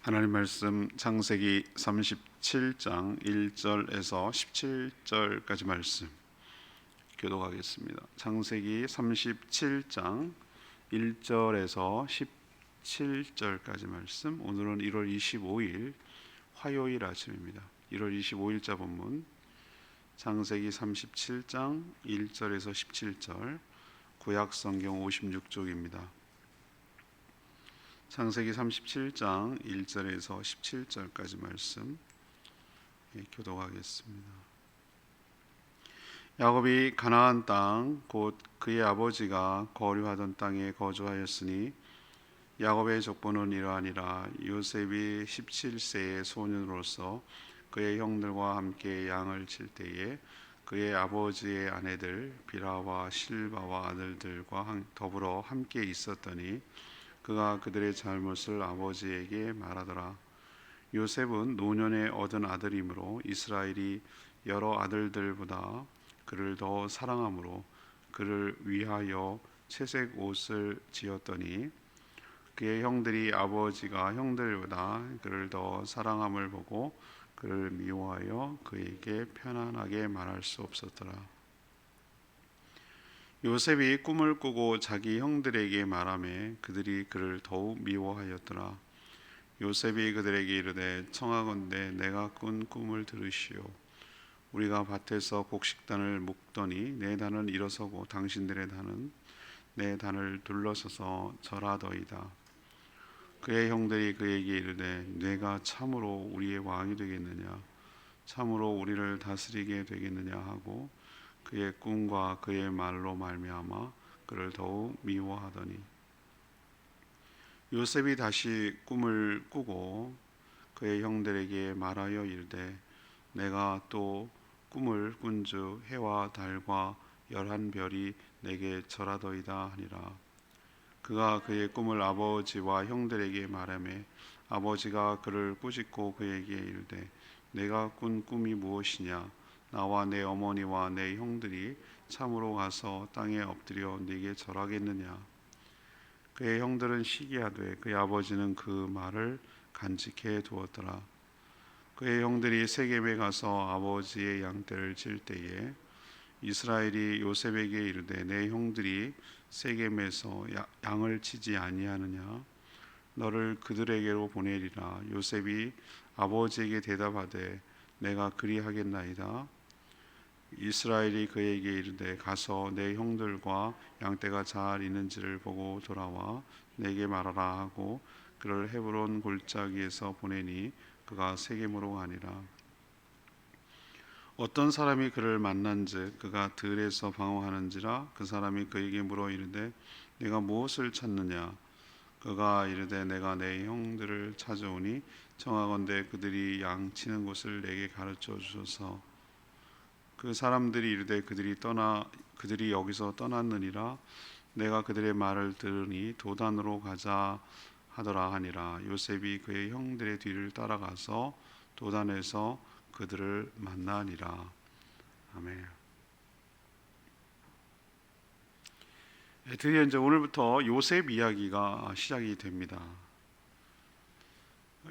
하나님 말씀 창세기 37장 1절에서 17절까지 말씀 교독하겠습니다. 창세기 37장 1절에서 17절까지 말씀. 오늘은 1월 25일 화요일 아침입니다. 1월 25일자 본문 창세기 37장 1절에서 17절, 구약 성경 56쪽입니다. 창세기 37장 1절에서 17절까지 말씀 교독하겠습니다. 야곱이 가나안 땅 곧 그의 아버지가 거류하던 땅에 거주하였으니 야곱의 족보는 이러하니라. 요셉이 17세의 소년으로서 그의 형들과 함께 양을 칠 때에 그의 아버지의 아내들 비라와 실바와 아들들과 더불어 함께 있었더니 그가 그들의 잘못을 아버지에게 말하더라. 요셉은 노년에 얻은 아들이므로 이스라엘이 여러 아들들보다 그를 더 사랑하므로 그를 위하여 채색 옷을 지었더니 그의 형들이 아버지가 형들보다 그를 더 사랑함을 보고 그를 미워하여 그에게 편안하게 말할 수 없었더라. 요셉이 꿈을 꾸고 자기 형들에게 말하매 그들이 그를 더욱 미워하였더라. 요셉이 그들에게 이르되 청하건대 내가 꾼 꿈을 들으시오. 우리가 밭에서 곡식단을 묶더니 내 단은 일어서고 당신들의 단은 내 단을 둘러서서 절하더이다. 그의 형들이 그에게 이르되 내가 참으로 우리의 왕이 되겠느냐, 참으로 우리를 다스리게 되겠느냐 하고 그의 꿈과 그의 말로 말미암아 그를 더욱 미워하더니 요셉이 다시 꿈을 꾸고 그의 형들에게 말하여 이르되 내가 또 꿈을 꾼즉 해와 달과 11별이 내게 절하더이다 하니라. 그가 그의 꿈을 아버지와 형들에게 말하매 아버지가 그를 꾸짖고 그에게 이르되 내가 꾼 꿈이 무엇이냐, 나와 내 어머니와 내 형들이 참으로 가서 땅에 엎드려 네게 절하겠느냐. 그의 형들은 시기하되 그의 아버지는 그 말을 간직해 두었더라. 그의 형들이 세겜에 가서 아버지의 양떼를 칠 때에 이스라엘이 요셉에게 이르되 내 형들이 세겜에서 양을 치지 아니하느냐, 너를 그들에게로 보내리라. 요셉이 아버지에게 대답하되 내가 그리하겠나이다. 이스라엘이 그에게 이르되 가서 내 형들과 양떼가 잘 있는지를 보고 돌아와 내게 말하라 하고 그를 헤브론 골짜기에서 보내니 그가 세겜으로 가니라. 어떤 사람이 그를 만난즉 그가 들에서 방황하는지라. 그 사람이 그에게 물어 이르되 내가 무엇을 찾느냐. 그가 이르되 내가 내 형들을 찾아오니 청하건대 그들이 양 치는 곳을 내게 가르쳐 주소서. 그 사람들이 이르되 그들이 여기서 떠났느니라. 내가 그들의 말을 들으니 도단으로 가자 하더라 하니라. 요셉이 그의 형들의 뒤를 따라가서 도단에서 그들을 만나니라. 아멘. 드디어 이제 오늘부터 요셉 이야기가 시작이 됩니다.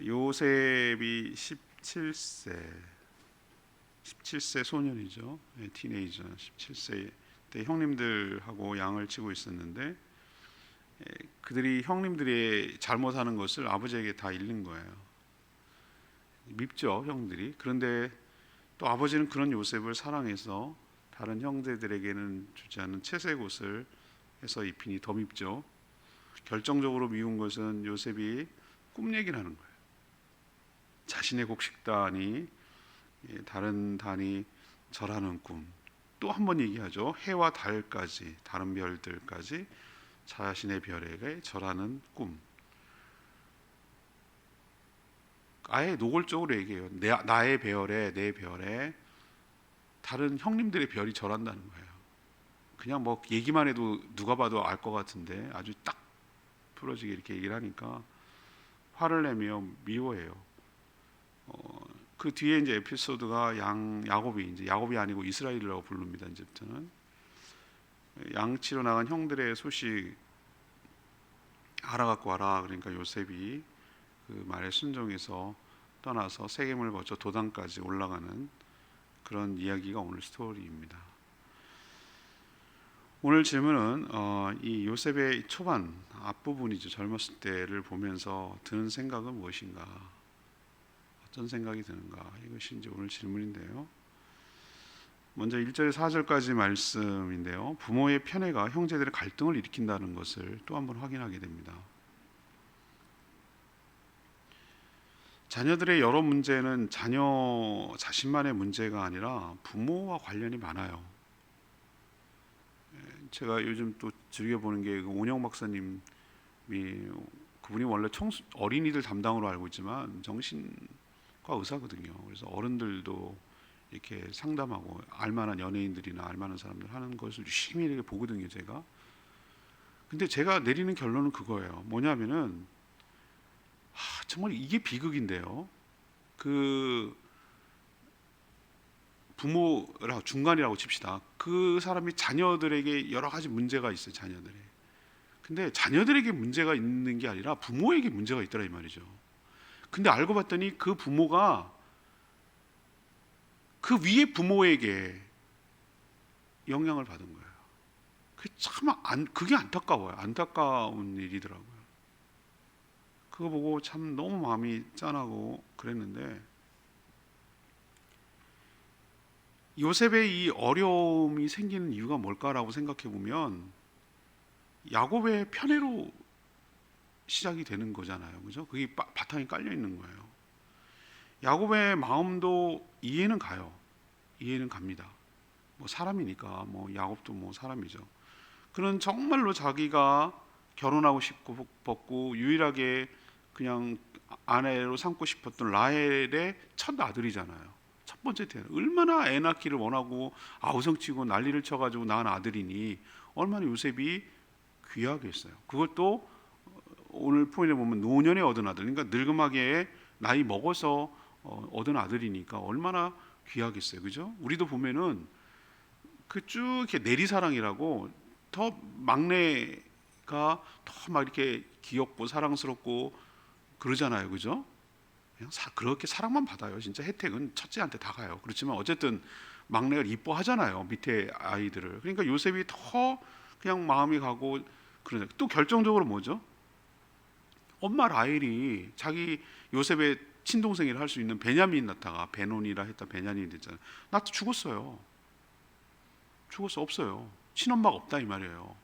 요셉이 17세 소년이죠. 티네이저 17세 때 형님들하고 양을 치고 있었는데 그들이 형님들이 잘못하는 것을 아버지에게 다 일른 거예요. 밉죠, 형들이. 그런데 또 아버지는 그런 요셉을 사랑해서 다른 형제들에게는 주지 않는 채색 옷을 해서 입히니 더 밉죠. 결정적으로 미운 것은 요셉이 꿈 얘기를 하는 거예요. 자신의 곡식단이 다른 단이 절하는 꿈. 또 한 번 얘기하죠. 해와 달까지, 다른 별들까지 자신의 별에게 절하는 꿈. 아예 노골적으로 얘기해요. 나의 별에, 내 별에 다른 형님들의 별이 절한다는 거예요. 그냥 뭐 얘기만 해도 누가 봐도 알 것 같은데 아주 딱 풀어지게 이렇게 얘기를 하니까 화를 내며 미워해요. 그 뒤에 이제 에피소드가 야곱이 아니고 이스라엘이라고 부릅니다. 이제부터는 양치러 나간 형들의 소식 알아갖고 와라. 그러니까 요셉이 그 말에 순종해서 떠나서 세겜을 거쳐 도단까지 올라가는 그런 이야기가 오늘 스토리입니다. 오늘 질문은 이 요셉의 초반 앞부분이죠. 젊었을 때를 보면서 드는 생각은 무엇인가? 어떤 생각이 드는가? 이것이 이제 오늘 질문인데요. 먼저 1절에서 4절까지 말씀인데요. 부모의 편애가 형제들의 갈등을 일으킨다는 것을 또 한 번 확인하게 됩니다. 자녀들의 여러 문제는 자녀 자신만의 문제가 아니라 부모와 관련이 많아요. 제가 요즘 또 즐겨보는 게 오영 박사님이, 그분이 원래 어린이들 담당으로 알고 있지만 정신과 의사거든요. 그래서 어른들도 이렇게 상담하고 알만한 연예인들이나 알만한 사람들 하는 것을 유심히 이렇게 보거든요, 제가. 근데 제가 내리는 결론은 그거예요. 뭐냐면은 정말 이게 비극인데요. 그 부모라 중간이라고 칩시다. 그 사람이 자녀들에게 여러 가지 문제가 있어요. 자녀들에. 근데 자녀들에게 문제가 있는 게 아니라 부모에게 문제가 있더라 이 말이죠. 근데 알고 봤더니 그 부모가 그 위에 부모에게 영향을 받은 거예요. 그게 안타까워요. 안타까운 일이더라고요. 그거 보고 참 너무 마음이 짠하고 그랬는데, 요셉의 이 어려움이 생기는 이유가 뭘까라고 생각해 보면 야곱의 편애로 시작이 되는 거잖아요. 그죠? 그게 바탕에 깔려 있는 거예요. 야곱의 마음도 이해는 가요. 이해는 갑니다. 뭐 사람이니까, 뭐 야곱도 뭐 사람이죠. 그는 정말로 자기가 결혼하고 싶고 유일하게 그냥 아내로 삼고 싶었던 라헬의 첫 아들이잖아요. 첫 번째 태어나 얼마나 애 낳기를 원하고 아우성치고 난리를 쳐가지고 낳은 아들이니 얼마나 요셉이 귀하겠어요. 그것도 오늘 포인트에 보면 노년에 얻은 아들, 그러니까 늙음하게 나이 먹어서 얻은 아들이니까 얼마나 귀하겠어요, 그죠? 우리도 보면은 그 쭉 이렇게 내리사랑이라고 더 막내가 더 막 이렇게 귀엽고 사랑스럽고 그러잖아요, 그죠? 그냥 그렇게 사랑만 받아요. 진짜 혜택은 첫째한테 다 가요. 그렇지만 어쨌든 막내가 이뻐하잖아요, 밑에 아이들을. 그러니까 요셉이 더 그냥 마음이 가고 그러네. 또 결정적으로 뭐죠? 엄마 라헬이 자기 요셉의 친동생이라 할 수 있는 베냐민 낳다가 베논이라 했다 베냐민이 됐잖아요. 나 죽었어요. 죽었어. 없어요. 친엄마가 없다 이 말이에요.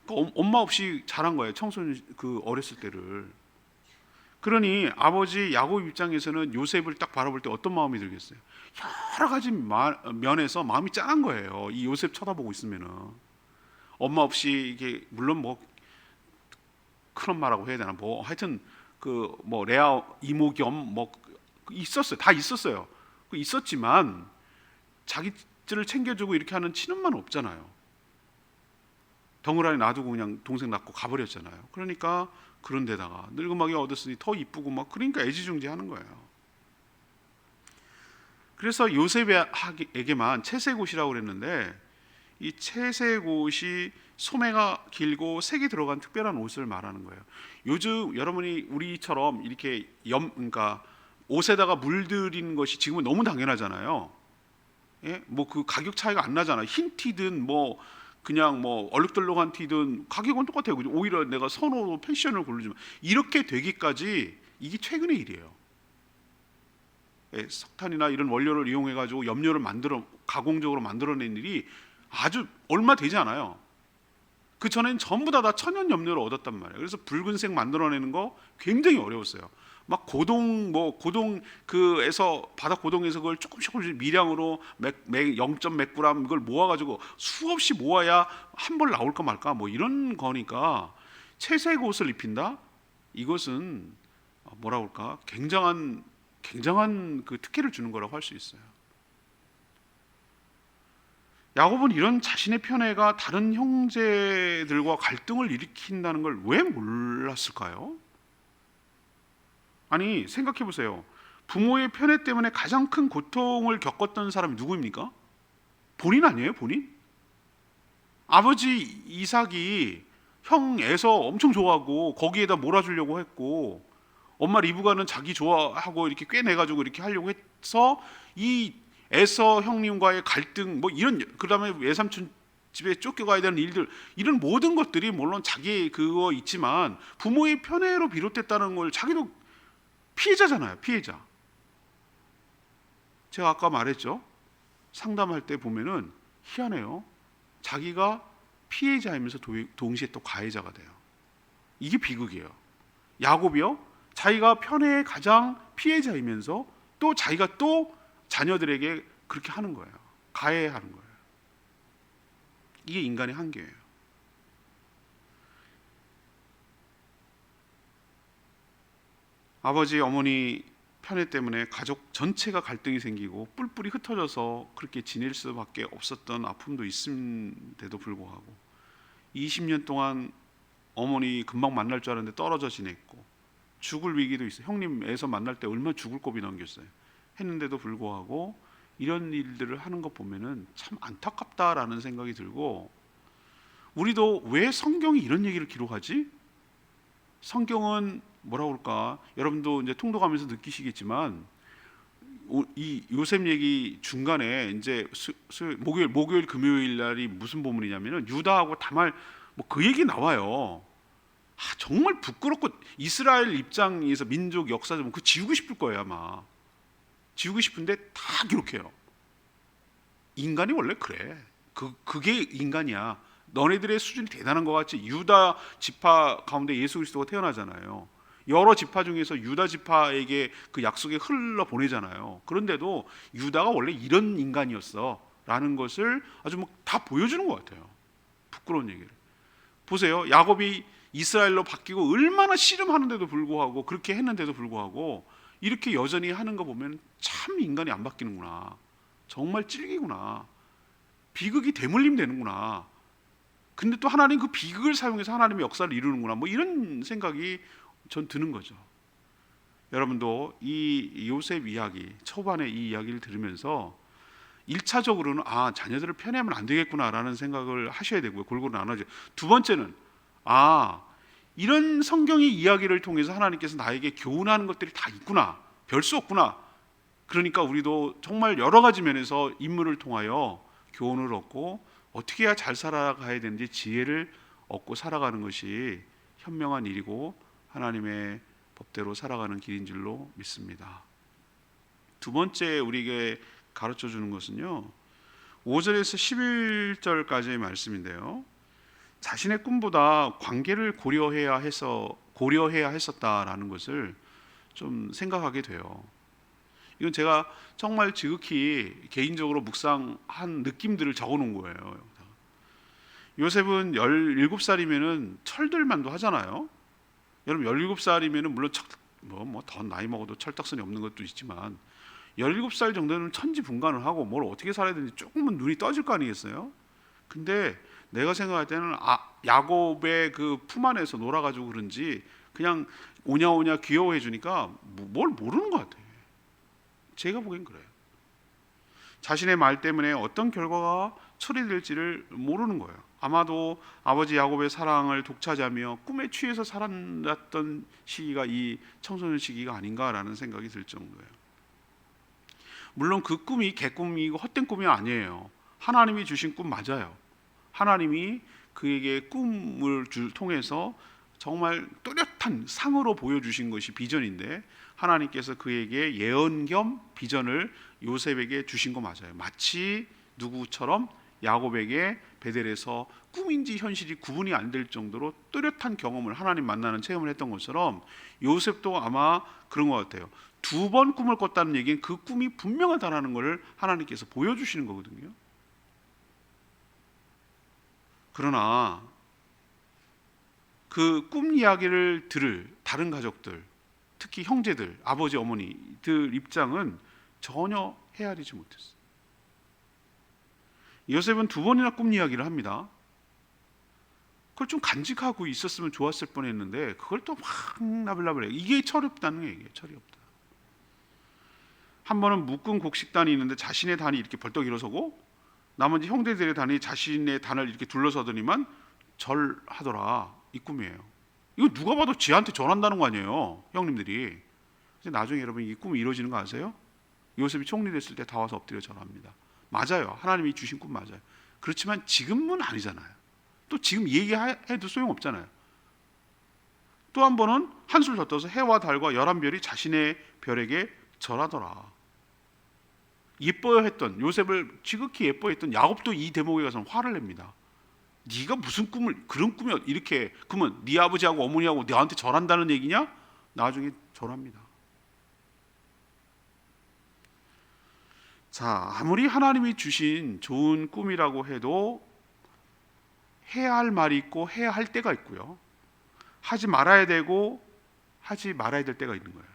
그러니까 엄마 없이 자란 거예요. 청소년 그 어렸을 때를. 그러니 아버지 야곱 입장에서는 요셉을 딱 바라볼 때 어떤 마음이 들겠어요? 여러 가지 면에서 마음이 짠한 거예요. 이 요셉 쳐다보고 있으면은 엄마 없이 이게 물론 뭐 큰 엄마라고 해야 되나 뭐 하여튼 그 뭐 레아 이모 겸 뭐 있었어요. 다 있었어요. 있었지만 자기들을 챙겨주고 이렇게 하는 친엄마는 없잖아요. 덩그러니 놔두고 그냥 동생 낳고 가버렸잖아요. 그러니까 그런 데다가 늙음하게 얻었으니 더 이쁘고 막 그러니까 애지중지하는 거예요. 그래서 요셉에게만 채색옷이라고 그랬는데 이 채색옷이 소매가 길고 색이 들어간 특별한 옷을 말하는 거예요. 요즘 여러분이 우리처럼 이렇게 그러니까 옷에다가 물들이는 것이 지금은 너무 당연하잖아요. 예? 뭐 그 가격 차이가 안 나잖아요. 흰 티든 뭐 그냥 뭐 얼룩덜룩한 티든 가격은 똑같아요. 오히려 내가 선호로 패션을 고르지만 이렇게 되기까지 이게 최근의 일이에요. 예, 석탄이나 이런 원료를 이용해 가지고 염료를 만들어 가공적으로 만들어낸 일이 아주 얼마 되지 않아요. 그 전엔 전부 다 천연 염료를 얻었단 말이에요. 그래서 붉은색 만들어내는 거 굉장히 어려웠어요. 막 고동 그에서 바닥 고동에서 그걸 조금씩 미량으로 0.몇 그램 이걸 모아가지고 수없이 모아야 한 벌 나올까 말까 뭐 이런 거니까 채색 옷을 입힌다. 이것은 뭐라고 할까 굉장한 그 특혜를 주는 거라고 할 수 있어요. 야곱은 이런 자신의 편애가 다른 형제들과 갈등을 일으킨다는 걸 왜 몰랐을까요? 아니 생각해 보세요. 부모의 편애 때문에 가장 큰 고통을 겪었던 사람이 누구입니까? 본인 아니에요? 본인? 아버지 이삭이 형 에서 엄청 좋아하고 거기에다 몰아주려고 했고 엄마 리브가는 자기 좋아하고 이렇게 꿰내가지고 이렇게 하려고 해서 이 에서 형님과의 갈등 뭐 이런, 그다음에 외삼촌 집에 쫓겨가야 되는 일들, 이런 모든 것들이 물론 자기 그거 있지만 부모의 편애로 비롯됐다는 걸, 자기도 피해자잖아요. 피해자. 제가 아까 말했죠. 상담할 때 보면은 희한해요. 자기가 피해자이면서 동시에 또 가해자가 돼요. 이게 비극이에요. 야곱이요, 자기가 편애의 가장 피해자이면서 또 자기가 또 자녀들에게 그렇게 하는 거예요. 가해하는 거예요. 이게 인간의 한계예요. 아버지 어머니 편애 때문에 가족 전체가 갈등이 생기고 뿔뿔이 흩어져서 그렇게 지낼 수밖에 없었던 아픔도 있음에도 불구하고 20년 동안 어머니 금방 만날 줄 알았는데 떨어져 지냈고 죽을 위기도 있어요. 형님 애서 만날 때 얼마나 죽을 고비 넘겼어요. 했는데도 불구하고 이런 일들을 하는 거 보면은 참 안타깝다라는 생각이 들고, 우리도 왜 성경이 이런 얘기를 기록하지? 성경은 뭐라고 그럴까? 여러분도 이제 통독하면서 느끼시겠지만 이 요셉 얘기 중간에 이제 목요일 금요일 날이 무슨 본문이냐면은 유다하고 다말 뭐 그 얘기 나와요. 정말 부끄럽고 이스라엘 입장에서 민족 역사적으로 그 지우고 싶을 거예요. 아마 지우고 싶은데 다 기록해요. 인간이 원래 그래. 그게 인간이야. 너네들의 수준이 대단한 것 같지? 유다 지파 가운데 예수 그리스도가 태어나잖아요. 여러 지파 중에서 유다 지파에게 그 약속에 흘러 보내잖아요. 그런데도 유다가 원래 이런 인간이었어 라는 것을 아주 뭐 다 보여주는 것 같아요. 부끄러운 얘기를 보세요. 야곱이 이스라엘로 바뀌고 얼마나 씨름하는데도 불구하고, 그렇게 했는데도 불구하고 이렇게 여전히 하는 거 보면 참 인간이 안 바뀌는구나, 정말 찔기구나, 비극이 대물림 되는구나. 근데 또 하나님 그 비극을 사용해서 하나님의 역사를 이루는구나, 뭐 이런 생각이 전 드는 거죠. 여러분도 이 요셉 이야기, 초반에 이 이야기를 들으면서 1차적으로는 자녀들을 편애하면 안 되겠구나라는 생각을 하셔야 되고요. 골고루 나눠져. 두 번째는 이런 성경의 이야기를 통해서 하나님께서 나에게 교훈하는 것들이 다 있구나, 별 수 없구나. 그러니까 우리도 정말 여러 가지 면에서 인물을 통하여 교훈을 얻고 어떻게 해야 잘 살아가야 되는지 지혜를 얻고 살아가는 것이 현명한 일이고 하나님의 법대로 살아가는 길인 줄로 믿습니다. 두 번째 우리에게 가르쳐 주는 것은요, 5절에서 11절까지의 말씀인데요, 자신의 꿈보다 관계를 고려해야 했었다라는 것을 좀 생각하게 돼요. 이건 제가 정말 지극히 개인적으로 묵상한 느낌들을 적어 놓은 거예요. 요셉은 17살이면은 철들만도 하잖아요. 여러분 17살이면은 물론 더 나이 먹어도 철딱선이 없는 것도 있지만 17살 정도는 천지분간을 하고 뭘 어떻게 살아야 되는지 조금은 눈이 떠질 거 아니겠어요? 근데 내가 생각할 때는 야곱의 그 품 안에서 놀아가지고 그런지 그냥 오냐오냐 귀여워해 주니까 뭘 모르는 것 같아요. 제가 보기엔 그래요. 자신의 말 때문에 어떤 결과가 처리될지를 모르는 거예요. 아마도 아버지 야곱의 사랑을 독차지하며 꿈에 취해서 살았던 시기가 이 청소년 시기가 아닌가라는 생각이 들 정도예요. 물론 그 꿈이 개꿈이고 헛된 꿈이 아니에요. 하나님이 주신 꿈 맞아요. 하나님이 그에게 꿈을 통해서 정말 또렷한 상으로 보여주신 것이 비전인데, 하나님께서 그에게 예언 겸 비전을 요셉에게 주신 거 맞아요. 마치 누구처럼 야곱에게 베델에서 꿈인지 현실이 구분이 안 될 정도로 뚜렷한 경험을, 하나님 만나는 체험을 했던 것처럼 요셉도 아마 그런 것 같아요. 2번 꿈을 꿨다는 얘기는 그 꿈이 분명하다는 것을 하나님께서 보여주시는 거거든요. 그러나 그 꿈 이야기를 들을 다른 가족들, 특히 형제들, 아버지, 어머니들 입장은 전혀 헤아리지 못했어요. 요셉은 2번이나 꿈 이야기를 합니다. 그걸 좀 간직하고 있었으면 좋았을 뻔했는데 그걸 또 막 나불나불해. 이게 철이 없다는 얘기예요. 철이 없다. 한 번은 묶은 곡식단이 있는데 자신의 단이 이렇게 벌떡 일어서고 나머지 형제들의 단이 자신의 단을 이렇게 둘러서더니만 절하더라. 이 꿈이에요. 이거 누가 봐도 지한테 전한다는 거 아니에요, 형님들이. 근데 나중에 여러분 이 꿈이 이루어지는 거 아세요? 요셉이 총리 됐을 때 다 와서 엎드려 절합니다. 맞아요, 하나님이 주신 꿈 맞아요. 그렇지만 지금은 아니잖아요. 또 지금 얘기해도 소용없잖아요. 또 한 번은 한술 더 떠서 해와 달과 11별이 자신의 별에게 절하더라. 예뻐했던, 요셉을 지극히 예뻐했던 야곱도 이 대목에 가서 화를 냅니다. 네가 무슨 꿈을, 그런 꿈이 이렇게, 그러면 네 아버지하고 어머니하고 너한테 절한다는 얘기냐? 나중에 절합니다. 자, 아무리 하나님이 주신 좋은 꿈이라고 해도 해야 할 말이 있고 해야 할 때가 있고요, 하지 말아야 되고 하지 말아야 될 때가 있는 거예요.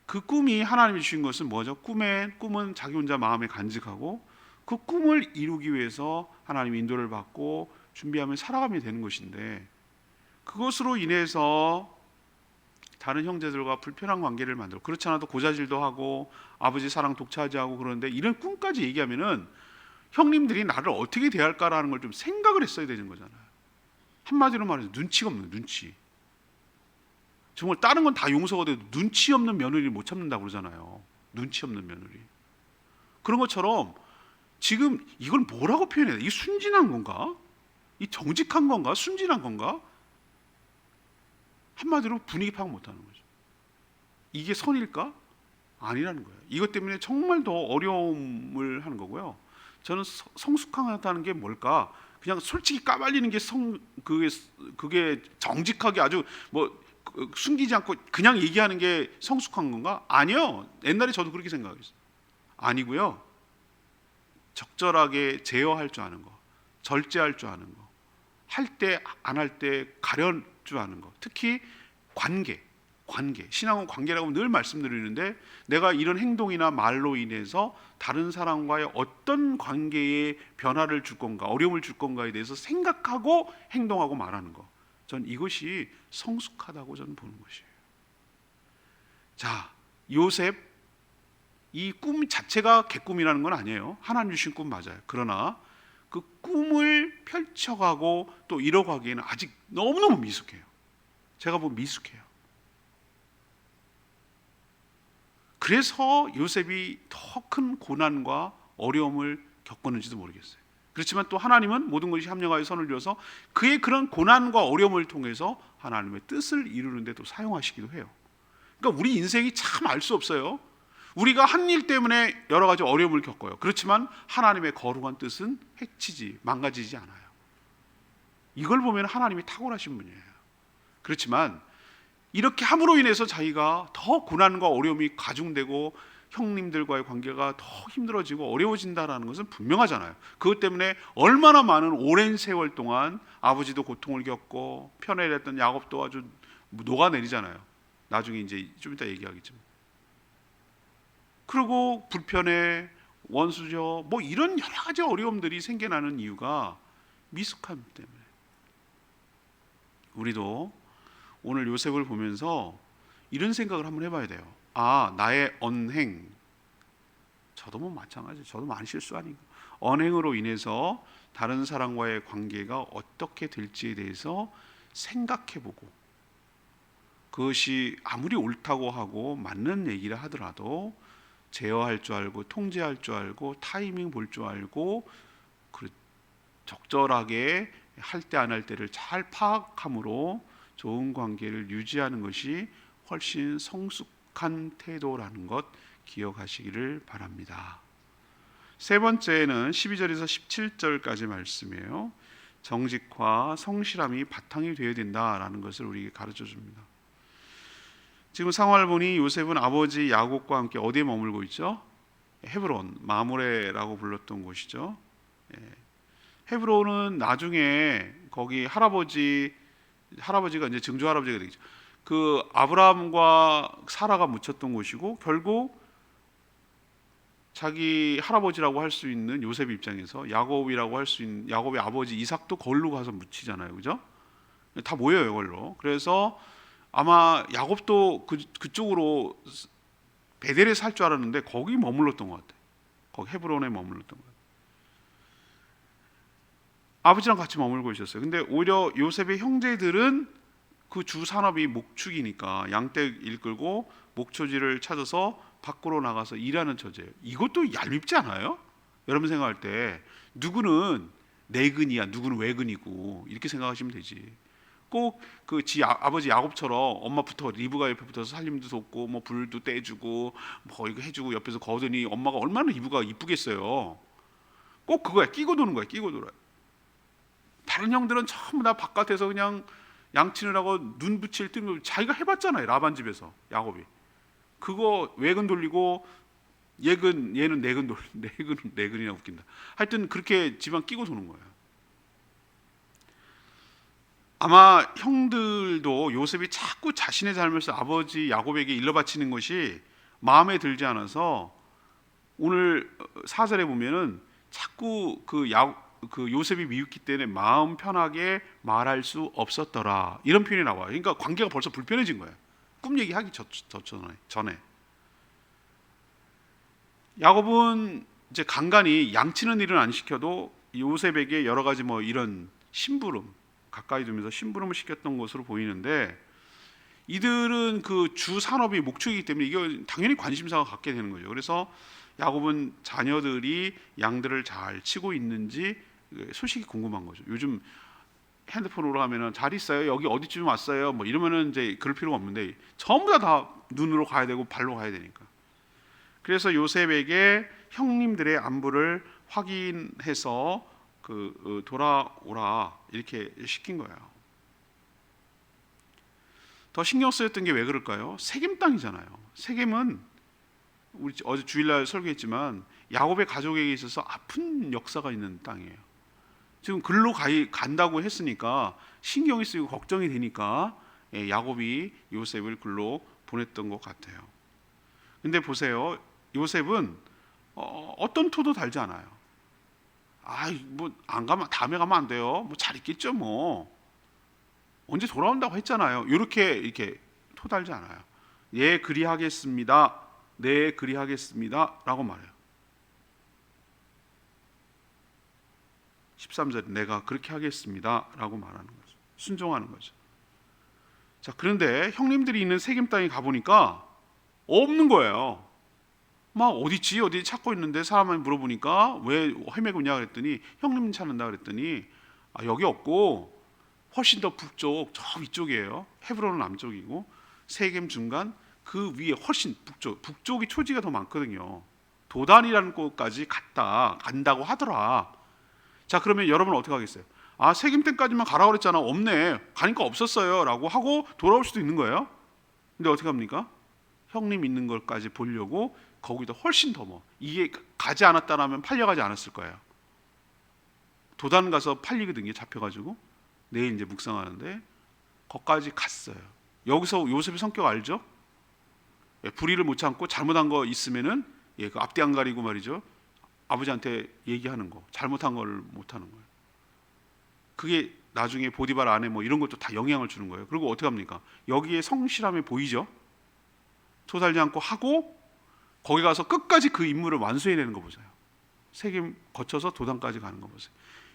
그 꿈이 하나님이 주신 것은 뭐죠? 꿈은 자기 혼자 마음에 간직하고 그 꿈을 이루기 위해서 하나님의 인도를 받고 준비하며 살아가면 되는 것인데, 그것으로 인해서 다른 형제들과 불편한 관계를 만들고, 그렇지 않아도 고자질도 하고 아버지 사랑 독차지하고, 그러는데 이런 꿈까지 얘기하면은 형님들이 나를 어떻게 대할까라는 걸 좀 생각을 했어야 되는 거잖아요. 한마디로 말해서 눈치가 없는, 눈치. 정말 다른 건 다 용서가 돼도 눈치 없는 며느리 못 참는다고 그러잖아요. 눈치 없는 며느리. 그런 것처럼 지금 이걸 뭐라고 표현해야 돼? 이게 순진한 건가? 이 정직한 건가? 순진한 건가? 한마디로 분위기 파악 못하는 거죠. 이게 선일까? 아니라는 거예요. 이것 때문에 정말 더 어려움을 하는 거고요. 저는 성숙하다는 게 뭘까? 그냥 솔직히 까발리는 게 그게 정직하게 아주 뭐 숨기지 않고 그냥 얘기하는 게 성숙한 건가? 아니요. 옛날에 저도 그렇게 생각했어요. 아니고요. 적절하게 제어할 줄 아는 거, 절제할 줄 아는 거, 할 때 안 할 때 가려줄 줄 아는 거. 특히 관계. 신앙은 관계라고 늘 말씀드리는데, 내가 이런 행동이나 말로 인해서 다른 사람과의 어떤 관계에 변화를 줄 건가, 어려움을 줄 건가에 대해서 생각하고 행동하고 말하는 거. 전 이것이 성숙하다고 저는 보는 것이에요. 자, 요셉, 이 꿈 자체가 개꿈이라는 건 아니에요. 하나님 주신 꿈 맞아요. 그러나 그 꿈을 펼쳐가고 또 이뤄가기에는 아직 너무너무 미숙해요. 제가 보면 미숙해요. 그래서 요셉이 더 큰 고난과 어려움을 겪었는지도 모르겠어요. 그렇지만 또 하나님은 모든 것이 합력하여 선을 이루어서 그의 그런 고난과 어려움을 통해서 하나님의 뜻을 이루는 데 또 사용하시기도 해요. 그러니까 우리 인생이 참 알 수 없어요. 우리가 한 일 때문에 여러 가지 어려움을 겪어요. 그렇지만 하나님의 거룩한 뜻은 망가지지 않아요. 이걸 보면 하나님이 탁월하신 분이에요. 그렇지만 이렇게 함으로 인해서 자기가 더 고난과 어려움이 가중되고 형님들과의 관계가 더 힘들어지고 어려워진다는 것은 분명하잖아요. 그것 때문에 얼마나 많은 오랜 세월 동안 아버지도 고통을 겪고 편애했던 야곱도 아주 녹아내리잖아요. 나중에 이제 좀 이따 얘기하겠지만. 그리고 불편해, 원수죠, 뭐 이런 여러 가지 어려움들이 생겨나는 이유가 미숙함 때문에. 우리도 오늘 요셉을 보면서 이런 생각을 한번 해봐야 돼요. 아, 나의 언행, 저도 뭐 마찬가지, 저도 많이 실수 아닌가. 언행으로 인해서 다른 사람과의 관계가 어떻게 될지에 대해서 생각해보고, 그것이 아무리 옳다고 하고 맞는 얘기를 하더라도 제어할 줄 알고, 통제할 줄 알고, 타이밍 볼 줄 알고, 적절하게 할 때 안 할 때를 잘 파악함으로 좋은 관계를 유지하는 것이 훨씬 성숙한 태도라는 것 기억하시기를 바랍니다. 세 번째는 12절에서 17절까지 말씀이에요. 정직과 성실함이 바탕이 되어야 된다라는 것을 우리에게 가르쳐 줍니다. 지금 상황을 보니 요셉은 아버지 야곱과 함께 어디에 머물고 있죠? 헤브론, 마므레라고 불렀던 곳이죠. 헤브론은 나중에 거기 할아버지가 이제 증조 할아버지가 되겠죠. 그 아브라함과 사라가 묻혔던 곳이고, 결국 자기 할아버지라고 할 수 있는 요셉 입장에서 야곱이라고 할 수 있는 야곱의 아버지 이삭도 거기로 가서 묻히잖아요, 그죠? 다 모여요, 걸로. 그래서 아마 야곱도 그쪽으로 베델에 살 줄 알았는데 거기 머물렀던 것 같아요. 거기 헤브론에 머물렀던 것 같아요. 아버지랑 같이 머물고 있었어요. 근데 오히려 요셉의 형제들은 그 주 산업이 목축이니까 양떼 이끌고 목초지를 찾아서 밖으로 나가서 일하는 처지예요. 이것도 얄밉지 않아요? 여러분 생각할 때 누구는 내근이야, 누구는 외근이고 이렇게 생각하시면 되지. 꼭 그 아버지 야곱처럼 엄마부터 리브가 옆에 붙어서 살림도 돕고 뭐 불도 떼주고 뭐 이거 해주고 옆에서 거더니 엄마가 얼마나 리브가 이쁘겠어요. 꼭 그거야. 끼고 노는 거야. 끼고 놀아요. 다른 형들은 전부 다 바깥에서 그냥 양치느라고 눈 붙일 때 자기가 해봤잖아요. 라반 집에서 야곱이 그거 외근 돌리고 얘는 내근이나 웃긴다. 하여튼 그렇게 집안 끼고 도는 거예요. 아마 형들도 요셉이 자꾸 자신의 삶에서 아버지 야곱에게 일러 바치는 것이 마음에 들지 않아서 오늘 4절에 보면은 자꾸 그 요셉이 미웠기 때문에 마음 편하게 말할 수 없었더라 이런 표현이 나와요. 그러니까 관계가 벌써 불편해진 거예요. 꿈 얘기하기 전에 야곱은 이제 간간히 양치는 일은 안 시켜도 요셉에게 여러 가지 뭐 이런 심부름 가까이 두면서 심부름을 시켰던 것으로 보이는데 이들은 그 주 산업이 목축이기 때문에 이게 당연히 관심사가 갖게 되는 거죠. 그래서 야곱은 자녀들이 양들을 잘 치고 있는지 소식이 궁금한 거죠. 요즘 핸드폰으로 하면은 잘 있어요, 여기 어디쯤 왔어요, 뭐 이러면은 이제 그럴 필요가 없는데 전부 다 눈으로 가야 되고 발로 가야 되니까. 그래서 요셉에게 형님들의 안부를 확인해서 돌아오라 이렇게 시킨 거예요. 더 신경 쓰였던 게 왜 그럴까요? 세겜 땅이잖아요. 세겜은 우리 어제 주일날 설교했지만 야곱의 가족에게 있어서 아픈 역사가 있는 땅이에요. 지금 글로 간다고 했으니까 신경이 쓰이고 걱정이 되니까 야곱이 요셉을 글로 보냈던 것 같아요. 근데 보세요, 요셉은 어떤 토도 달지 않아요. 뭐 안 가면 다음에 가면 안 돼요. 뭐 잘 있겠죠 뭐. 언제 돌아온다고 했잖아요. 이렇게 토 달지 않아요. 예 그리하겠습니다. 네 그리하겠습니다라고 말해요. 13절에 내가 그렇게 하겠습니다라고 말하는 거죠. 순종하는 거죠. 자, 그런데 형님들이 있는 세겜 땅에 가보니까 없는 거예요. 막 어디 찾고 있는데 사람한테 물어보니까 왜 헤매고 있냐 그랬더니 형님 찾는다 그랬더니 여기 없고 훨씬 더 북쪽 저 위쪽이에요. 헤브론은 남쪽이고 세겜 중간 그 위에 훨씬 북쪽이 초지가 더 많거든요. 도단이라는 곳까지 간다고 하더라. 자, 그러면 여러분은 어떻게 하겠어요? 세겜 땡까지만 가라 그랬잖아. 없네. 가니까 없었어요 라고 하고 돌아올 수도 있는 거예요. 근데 어떻게 합니까? 형님 있는 걸까지 보려고 거기다 훨씬 더 이게 가지 않았다라면 팔려가지 않았을 거예요. 도단 가서 팔리거든요. 잡혀가지고 내일 이제 묵상하는데 거기까지 갔어요. 여기서 요셉의 성격 알죠? 불의를 못 참고 잘못한 거 있으면은 그 앞뒤 안 가리고 말이죠. 아버지한테 얘기하는 거, 잘못한 걸 못하는 거예요. 그게 나중에 보디발 안에 뭐 이런 것도 다 영향을 주는 거예요. 그리고 어떻게 합니까? 여기에 성실함이 보이죠? 토달지 않고 하고 거기 가서 끝까지 그 임무를 완수해내는 거 보세요. 세겜 거쳐서 도단까지 가는 거 보세요.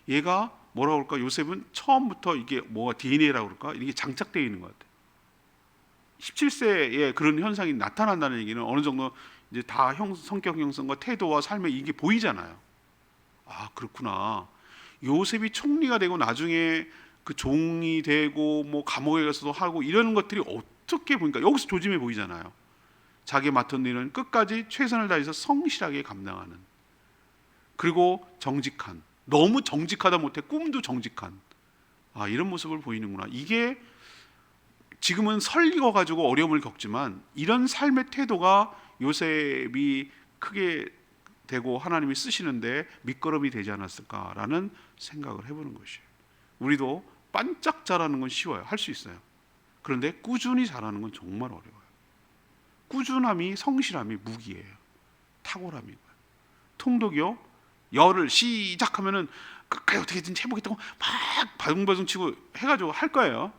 얘가 뭐라고 그럴까? 요셉은 처음부터 이게 뭐가 DNA라고 그럴까? 이게 장착되어 있는 것 같아요. 17세에 그런 현상이 나타난다는 얘기는 어느 정도 이제 다 성격 형성과 태도와 삶에 이게 보이잖아요. 그렇구나. 요셉이 총리가 되고 나중에 그 종이 되고 뭐 감옥에 가서도 하고 이런 것들이 어떻게 보니까 여기서 조짐해 보이잖아요. 자기 맡은 일은 끝까지 최선을 다해서 성실하게 감당하는, 그리고 정직한, 너무 정직하다 못해 꿈도 정직한 이런 모습을 보이는구나. 이게 지금은 설익어 가지고 어려움을 겪지만 이런 삶의 태도가 요셉이 크게 되고 하나님이 쓰시는데 밑거름이 되지 않았을까라는 생각을 해보는 것이에요. 우리도 반짝 잘하는 건 쉬워요. 할 수 있어요. 그런데 꾸준히 잘하는 건 정말 어려워요. 꾸준함이, 성실함이 무기예요. 탁월함이고요. 통독이요, 열을 시작하면은 끝까지 어떻게든지 해보겠다고 막 바둥바둥 치고 해가지고 할 거예요.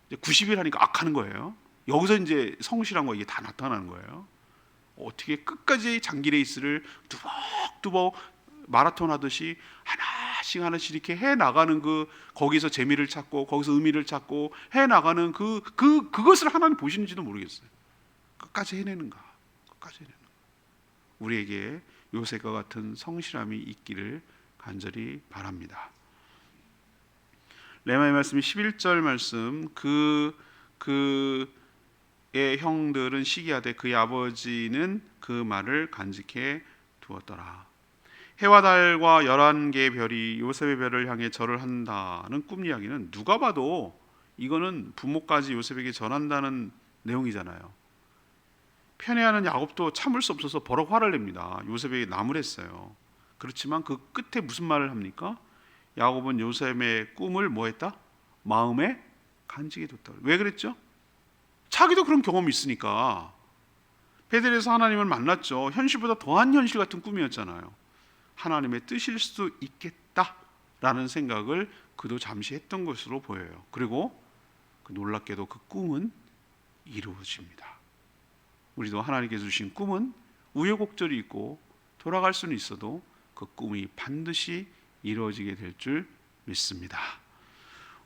이제 90일 하니까 악하는 거예요. 여기서 이제 성실한 거 이게 다 나타나는 거예요. 어떻게 끝까지 장기 레이스를 두벅두벅 마라톤 하듯이 하나씩 이렇게 해 나가는 거기서 재미를 찾고 거기서 의미를 찾고 해 나가는 그것을 하나님 보시는지도 모르겠어요. 끝까지 해내는가? 끝까지 해내는가? 우리에게 요셉과 같은 성실함이 있기를 간절히 바랍니다. 레마의 말씀 11절 말씀 그의 형들은 시기하되 그의 아버지는 그 말을 간직해 두었더라. 해와 달과 11개의 별이 요셉의 별을 향해 절을 한다는 꿈 이야기는 누가 봐도 이거는 부모까지 요셉에게 전한다는 내용이잖아요. 편애하는 야곱도 참을 수 없어서 버럭 화를 냅니다. 요셉에게 나무랬어요. 그렇지만 그 끝에 무슨 말을 합니까? 야곱은 요셉의 꿈을 뭐 했다? 마음에 간직해 뒀다. 왜 그랬죠? 자기도 그런 경험이 있으니까. 베델에서 하나님을 만났죠. 현실보다 더한 현실 같은 꿈이었잖아요. 하나님의 뜻일 수도 있겠다라는 생각을 그도 잠시 했던 것으로 보여요. 그리고 놀랍게도 그 꿈은 이루어집니다. 우리도 하나님께서 주신 꿈은 우여곡절이 있고 돌아갈 수는 있어도 그 꿈이 반드시 이루어지게 될 줄 믿습니다.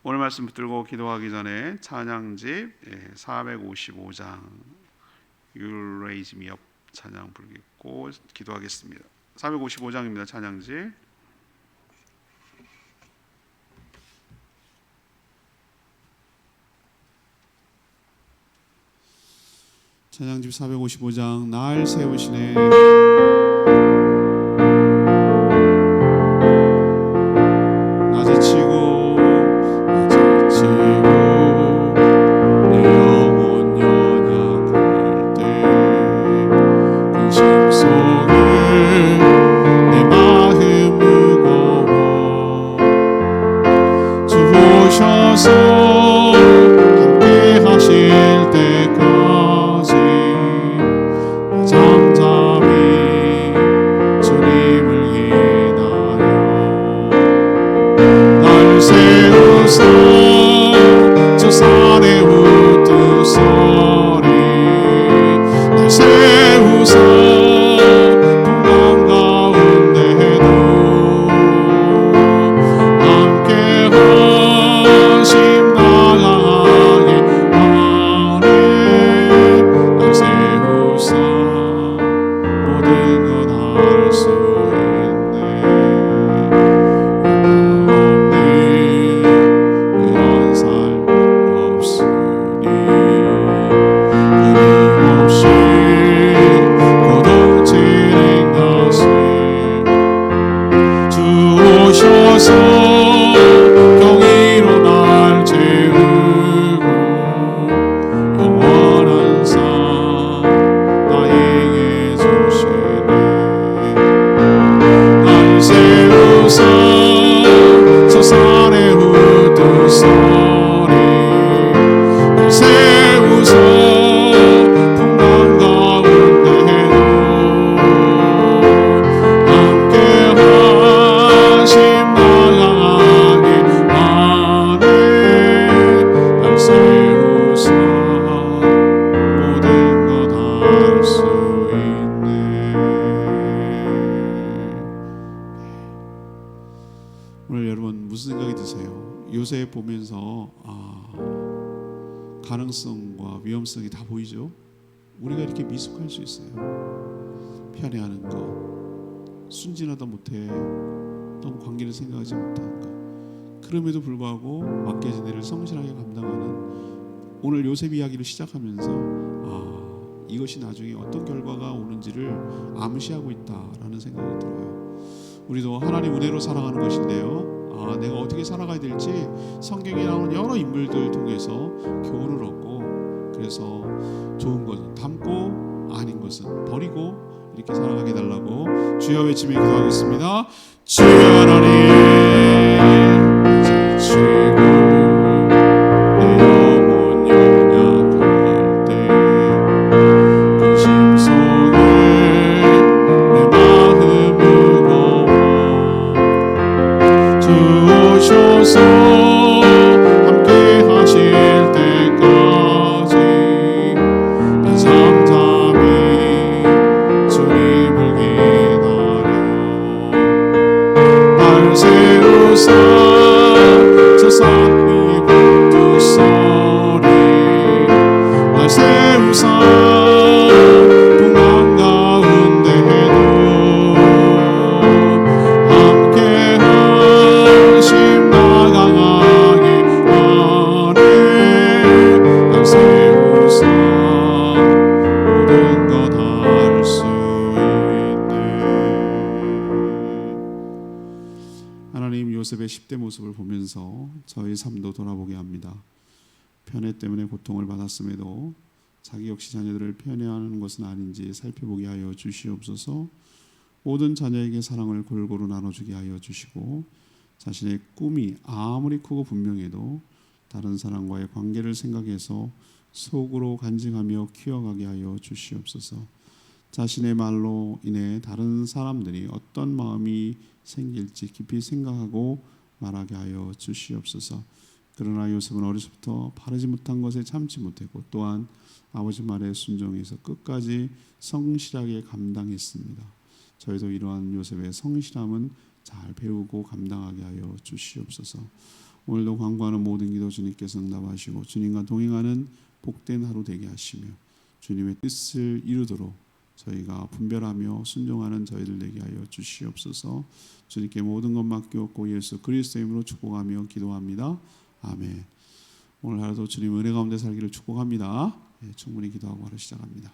오늘 말씀 붙들고 기도하기 전에 찬양집 455장 You Raise Me Up 찬양 부르고 기도하겠습니다. 455장입니다. 찬양집 찬양집 455장 날 세우시네. 낮에 치고 내 영혼 연약할 때 근심 속에 내 마음 무거워 주 오셔서 함께 하실 때까지 잠잠히 주님을 기다려 날 세우사 저 산에 우두서리 날 세우사 풍랑 가운데도 함께 하심 나가게 하네 날 세우사 모든 것 할 수 있네 없는 그런 삶 없으니 끊임없이 고동치는 것을 주 오셔서 경의로 날 채우고 영원한 삶 나에게 주시네 날 세우사 저 산에 우두서리 날 세우사 풍랑 가운데도 함께 하심 나가게 하네 날 세우사 모든 것 할 수 있네. 오늘 여러분 무슨 생각이 드세요? 요셉 보면서 가능성과 위험성이 다 보이죠? 우리가 이렇게 미숙할 수 있어요. 편애하는 것, 순진하다 못해 어떤 관계를 생각하지 못하는 것. 그럼에도 불구하고 맡겨진 일을 성실하게 감당하는 오늘 요셉 이야기를 시작하면서 이것이 나중에 어떤 결과가 오는지를 암시하고 있다라는 생각이 들어요. 우리도 하나님 은혜로 살아가는 것인데요. 내가 어떻게 살아가야 될지 성경에 나오는 여러 인물들 통해서 교훈을 얻고 그래서 좋은 것은 담고 아닌 것은 버리고 이렇게 살아가게 달라고 주여 외치며 기도하겠습니다. 주여 하나님 지치고 내 영혼 연약할 때 근심 속에 내 마음 무거워 주 오셔서 함께 하실 때까지 난 잠잠히 주님을 기다려 날 요셉의 10대 모습을 보면서 저희 삶도 돌아보게 합니다. 편애 때문에 고통을 받았음에도 자기 역시 자녀들을 편애하는 것은 아닌지 살펴보게 하여 주시옵소서. 모든 자녀에게 사랑을 골고루 나눠주게 하여 주시고 자신의 꿈이 아무리 크고 분명해도 다른 사람과의 관계를 생각해서 속으로 간증하며 키워가게 하여 주시옵소서. 자신의 말로 인해 다른 사람들이 어떤 마음이 생길지 깊이 생각하고 말하게 하여 주시옵소서. 그러나 요셉은 어려서부터 바르지 못한 것에 참지 못했고 또한 아버지 말에 순종해서 끝까지 성실하게 감당했습니다. 저희도 이러한 요셉의 성실함은 잘 배우고 감당하게 하여 주시옵소서. 오늘도 간구하는 모든 기도 주님께서 응답하시고 주님과 동행하는 복된 하루 되게 하시며 주님의 뜻을 이루도록 저희가 분별하며 순종하는 저희들 되게 하여 주시옵소서. 주님께 모든 것 맡기옵고 예수 그리스도의 이름으로 축복하며 기도합니다. 아멘. 오늘 하루도 주님 은혜 가운데 살기를 축복합니다. 충분히 기도하고 하루 시작합니다.